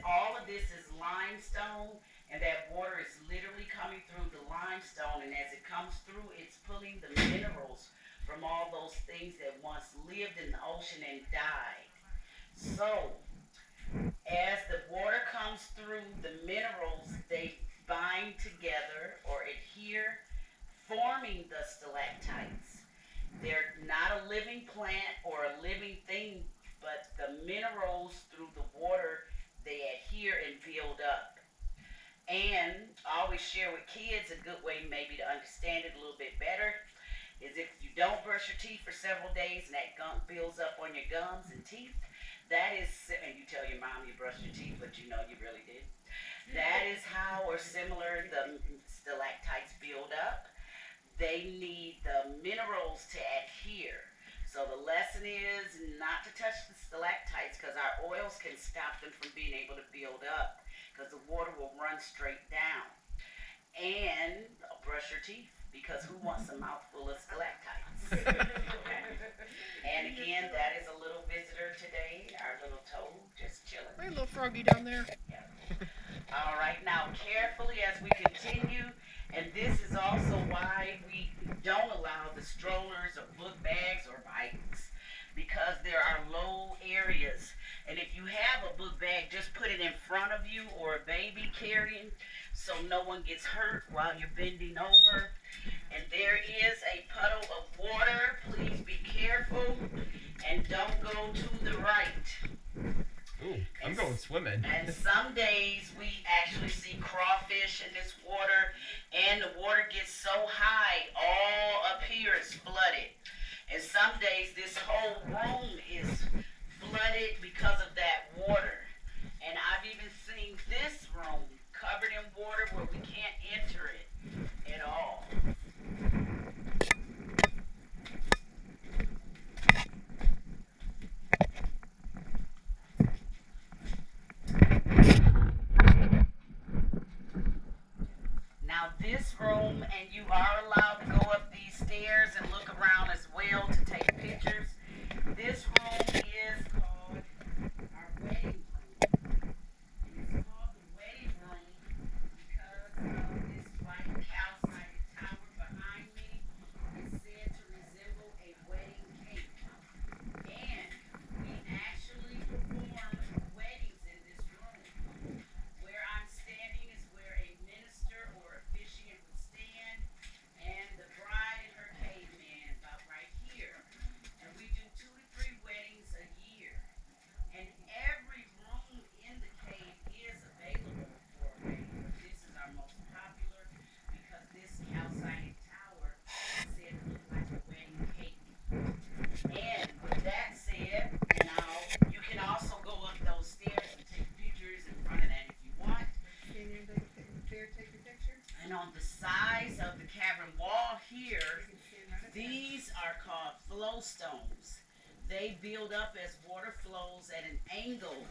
all of this is limestone, and that water is literally coming through the limestone, and as it comes through, it's pulling the minerals from all those things that once lived in the ocean and died. So, as the water comes through, the minerals, they bind together or adhere, forming the stalactites. They're not a living plant or a living thing, but the minerals through the water, they adhere and build up. And I always share with kids a good way maybe to understand it a little bit better is if you don't brush your teeth for several days and that gunk builds up on your gums and teeth, that is, and you tell your mom you brushed your teeth, but you know you really did. That is how or similar the stalactites build up. They need the minerals to adhere. So the lesson is not to touch the stalactites because our oils can stop them from being able to build up because the water will run straight down. And brush your teeth because who wants a mouthful of stalactites? And again, that is a little visitor today, our little toad, just chilling. Hey, little froggy down there. Yep. All right, now carefully as we continue, and this is also why we don't allow the strollers or book bags or bikes because there are low areas. And if you have a book bag, just put it in front of you or a baby carrying so no one gets hurt while you're bending over. And there is a puddle of water. Please be careful and don't go to the right. Ooh, I'm going swimming. And some days we actually see crawfish in this water, and the water gets so high, all up here is flooded. And some days this whole room is flooded because of that water. And I've even seen this room covered in water where we can't enter it at all. Now this room, and you are allowed to go up these stairs and look around as well to take pictures. This room is called our wedding room. And it's called the wedding room because of this white calcited tower behind me is said to resemble a wedding cake. And we actually perform weddings in this room. Where I'm standing is where a minister or officiant would stand, and the bride and her caveman about right here. And we do 2 to 3 weddings a year. And every room in the cave is available for a wedding. But this is our most popular because this calcited tower is said to look like a wedding cake. And with that said, now you can also go up those stairs and take pictures in front of that if you want. And on the sides of the cavern wall here, these are called flow stones. They build up as water flows at an angle.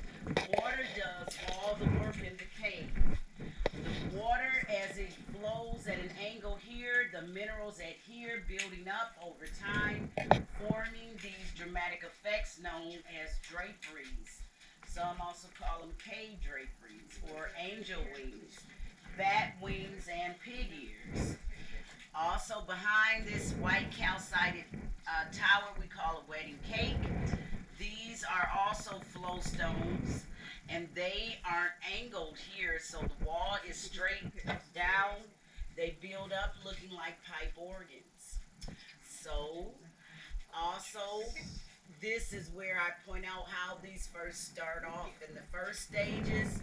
Water does all the work in the cave. The water, as it flows at an angle here, the minerals adhere, building up over time, forming these dramatic effects known as draperies. Some also call them cave draperies or angel wings, bat wings, and pig ears. Also behind this white calcited tower we call a wedding cake. These are also flow stones, and they aren't angled here, so the wall is straight down. They build up looking like pipe organs. So also, this is where I point out how these first start off. In the first stages,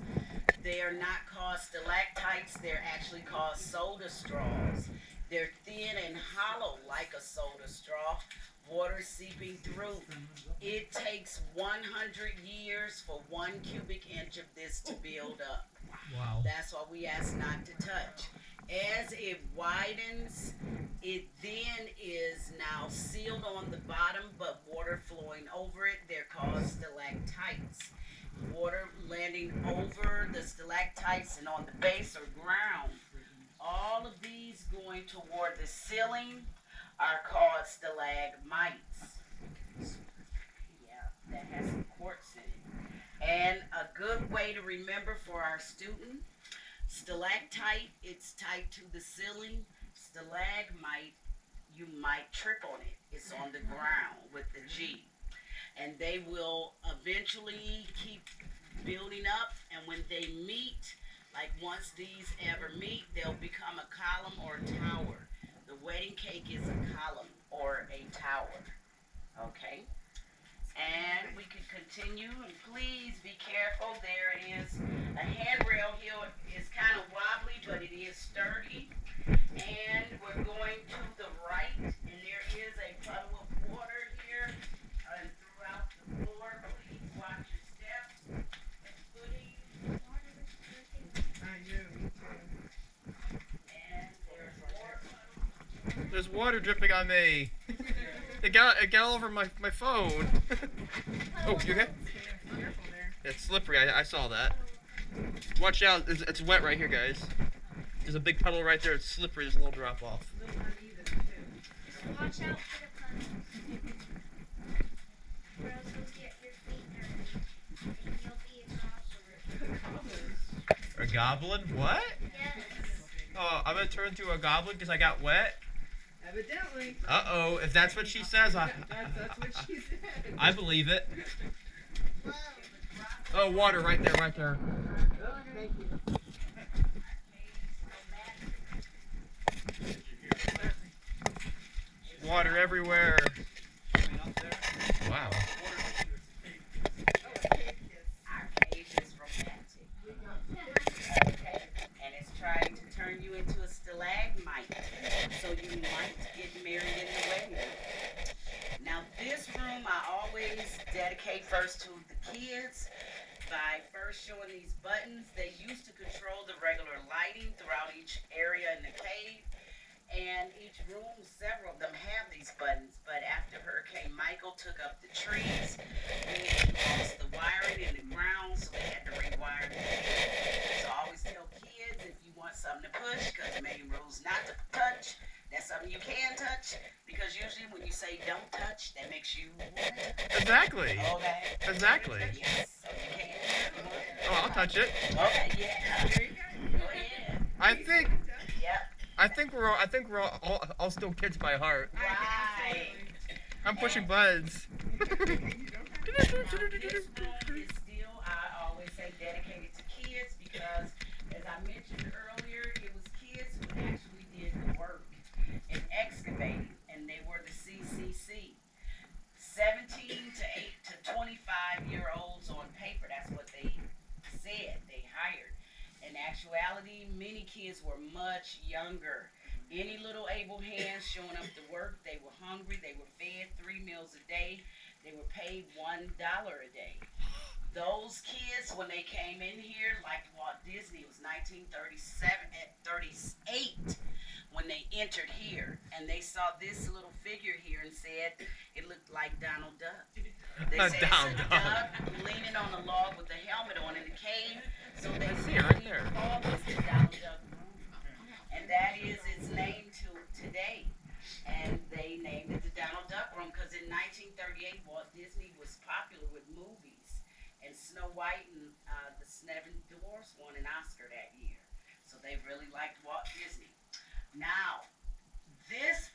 they are not called stalactites, they're actually called soda straws. They're thin and hollow like a soda straw, water seeping through. It takes 100 years for 1 cubic inch of this to build up. Wow. That's why we ask not to touch. As it widens, it then is now sealed on the bottom, but water flowing over it. They're called stalactites. Water landing over the stalactites and on the base or ground. All of these going toward the ceiling are called stalagmites. Yeah, that has some quartz in it. And a good way to remember for our student, stalactite, it's tied to the ceiling. Stalagmite, you might trip on it. It's on the ground with the G. And they will eventually keep building up. And when they meet, like once these ever meet, they'll become a column or a tower. The wedding cake is a column or a tower. Okay? And we can continue, and please be careful. There it is. A handrail here is kind of wobbly, but it is sturdy. And we're going to the right, and there is a puddle of water here and throughout the floor. Please watch your steps and footing. And there's more puddles. There's water dripping on me. It got all over my phone. Oh, you okay? It's slippery. I saw that. Watch out. It's wet right here, guys. There's a big puddle right there. It's slippery. There's a little drop off. Watch out for the puddles. Or else you'll get your feet dirty. And you'll be a A goblin? What? Yes. Oh, I'm gonna turn into a goblin because I got wet. Evidently. Uh-oh, if that's what she says, That's what she said. I believe it. Whoa. Oh, water right there, right there. Oh, thank you. Water everywhere. Wow. Our cave is romantic. Okay. And it's trying to turn you into a stalagmite. So you might get married in the wedding room. Now this room I always dedicate first to the kids by first showing these buttons. They used to control the regular lighting throughout each area in the cave. And each room, several of them have these buttons, but after Hurricane Michael took up the trees, we lost the wiring in the ground, so they had to rewire the cave. So I always tell kids, if you want something to push, because the main rule is not to touch, that's something you can touch, because usually when you say don't touch, that makes you Exactly. okay. Exactly. Yes, so you can. Oh, I'll touch it. Okay, yeah. Go ahead. I think we're all still kids by heart. Right. I'm pushing buttons. This room is still, I always say, dedicated to kids because, as I mentioned earlier, it was kids who actually did the work in excavating, and they were the CCC. 17 to 25-year-olds on paper, that's what they said they hired. In actuality, many kids were much younger. Any little able hands showing up to work, they were hungry, they were fed 3 meals a day, they were paid $1 a day. Those kids, when they came in here, like Walt Disney, it was 1937 and 38 when they entered here, and they saw this little figure here and said it looked like Donald Duck. They said Donald it's a Duck. duck leaning on a log with a helmet on in the cave, so they see it right there. called this the Donald Duck room, and that is its name to today. And they named it the Donald Duck Room because in 1938 Walt Disney was popular with movies, and Snow White and the Seven Dwarfs won an Oscar that year. So they really liked Walt Disney. Now, this